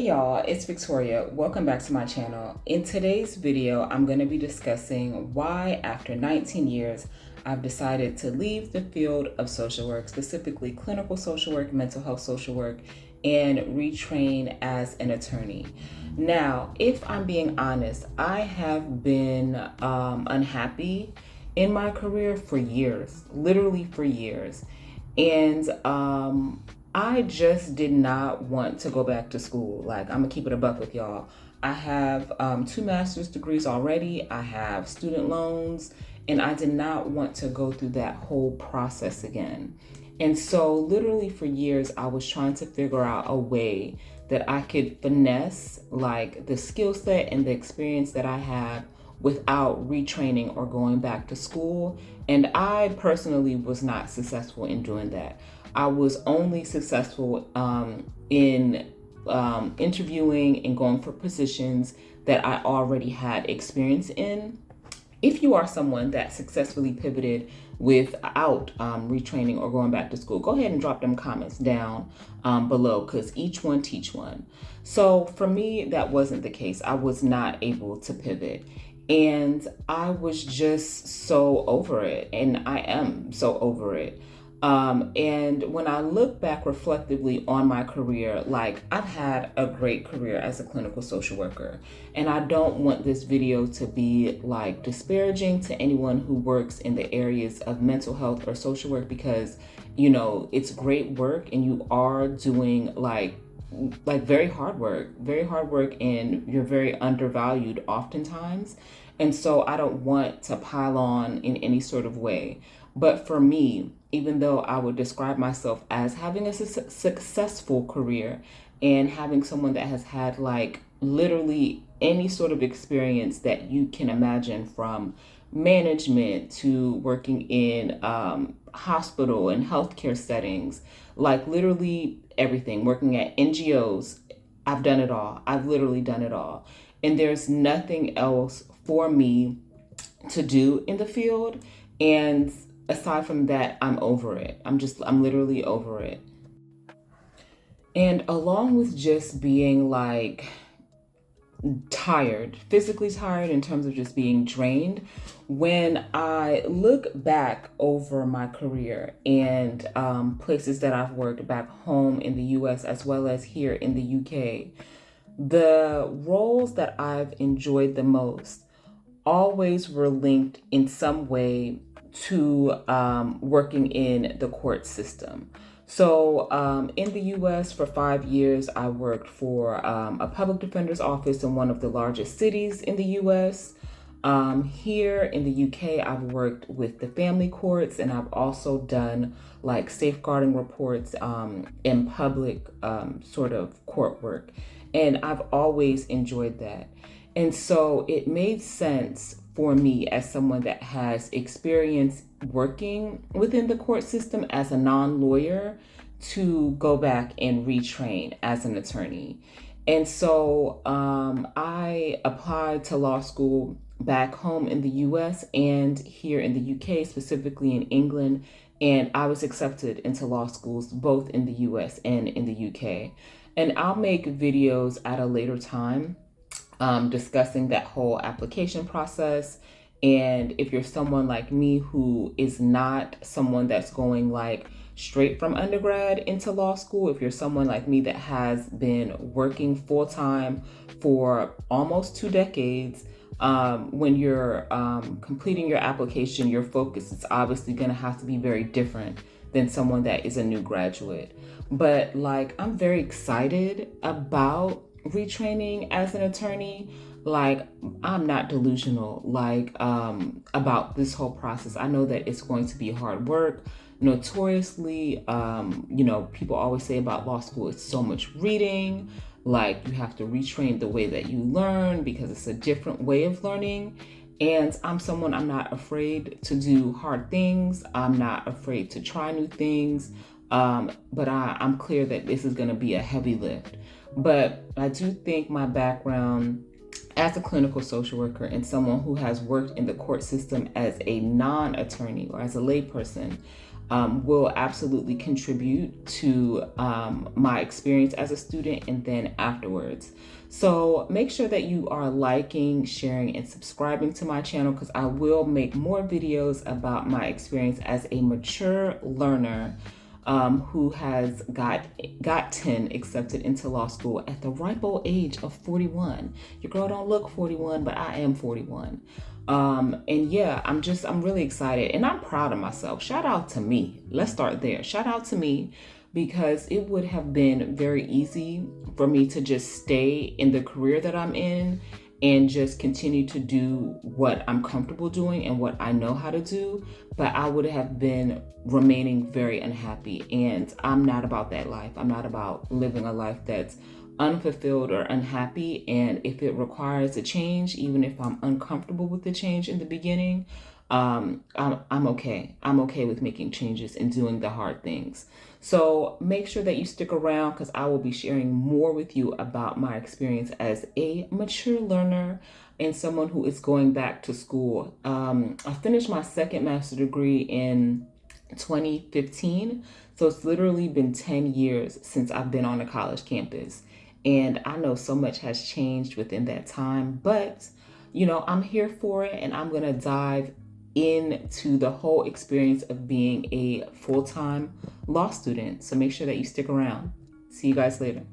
y'all, it's Victoria. Welcome back to my channel. In today's video, I'm going to be discussing why after 19 years, I've decided to leave the field of social work, specifically clinical social work, mental health social work, and retrain as an attorney. Now, if I'm being honest, I have been unhappy in my career for years, literally for years. And I just did not want to go back to school. Like, I'm gonna keep it a buck with y'all. I have 2 master's degrees already. I have student loans, and I did not want to go through that whole process again. And so literally for years, I was trying to figure out a way that I could finesse like the skill set and the experience that I have without retraining or going back to school. And I personally was not successful in doing that. I was only successful in interviewing and going for positions that I already had experience in. If you are someone that successfully pivoted without retraining or going back to school, go ahead and drop them comments down below, because each one teach one. So for me, that wasn't the case. I was not able to pivot. And I was just so over it. And I am so over it. And when I look back reflectively on my career, like, I've had a great career as a clinical social worker, and I don't want this video to be like disparaging to anyone who works in the areas of mental health or social work, because, you know, it's great work and you are doing like very hard work, and you're very undervalued oftentimes. And so I don't want to pile on in any sort of way. But for me, even though I would describe myself as having a successful career and having someone that has had like literally any sort of experience that you can imagine, from management to working in hospital and healthcare settings, like literally everything, working at NGOs, I've done it all. I've literally done it all. And there's nothing else for me to do in the field. And aside from that, I'm over it. I'm literally over it. And along with just being like tired, physically tired in terms of just being drained, when I look back over my career and places that I've worked back home in the US as well as here in the UK, the roles that I've enjoyed the most always were linked in some way to working in the court system. So in the US for 5 years, I worked for a public defender's office in one of the largest cities in the US. Here in the UK, I've worked with the family courts, and I've also done like safeguarding reports in public sort of court work. And I've always enjoyed that. And so it made sense for me, as someone that has experience working within the court system as a non-lawyer, to go back and retrain as an attorney. And so I applied to law school back home in the US and here in the UK, specifically in England. And I was accepted into law schools both in the US and in the UK. And I'll make videos at a later time discussing that whole application process. And if you're someone like me who is not someone that's going like straight from undergrad into law school, if you're someone like me that has been working full-time for almost 2 decades, when you're completing your application, your focus is obviously going to have to be very different than someone that is a new graduate. But like, I'm very excited about retraining as an attorney. Like, I'm not delusional like about this whole process. I know that it's going to be hard work. Notoriously, you know, people always say about law school, it's so much reading. Like, you have to retrain the way that you learn because it's a different way of learning. And I'm not afraid to do hard things. I'm not afraid to try new things. But I'm clear that this is going to be a heavy lift. But I do think my background as a clinical social worker and someone who has worked in the court system as a non-attorney or as a layperson, will absolutely contribute to my experience as a student and then afterwards. So make sure that you are liking, sharing, and subscribing to my channel, because I will make more videos about my experience as a mature learner who has gotten accepted into law school at the ripe old age of 41. Your girl don't look 41, but I am 41. And yeah, I'm really excited and I'm proud of myself. Shout out to me. Let's start there. Shout out to me, because it would have been very easy for me to just stay in the career that I'm in and just continue to do what I'm comfortable doing and what I know how to do. But I would have been remaining very unhappy. And I'm not about that life. I'm not about living a life that's unfulfilled or unhappy. And if it requires a change, even if I'm uncomfortable with the change in the beginning, I'm okay. I'm okay with making changes and doing the hard things. So make sure that you stick around, because I will be sharing more with you about my experience as a mature learner and someone who is going back to school. I finished my second master's degree in 2015. So it's literally been 10 years since I've been on a college campus. And I know so much has changed within that time, but I'm here for it, and I'm going to dive into the whole experience of being a full-time law student. So make sure that you stick around. See you guys later.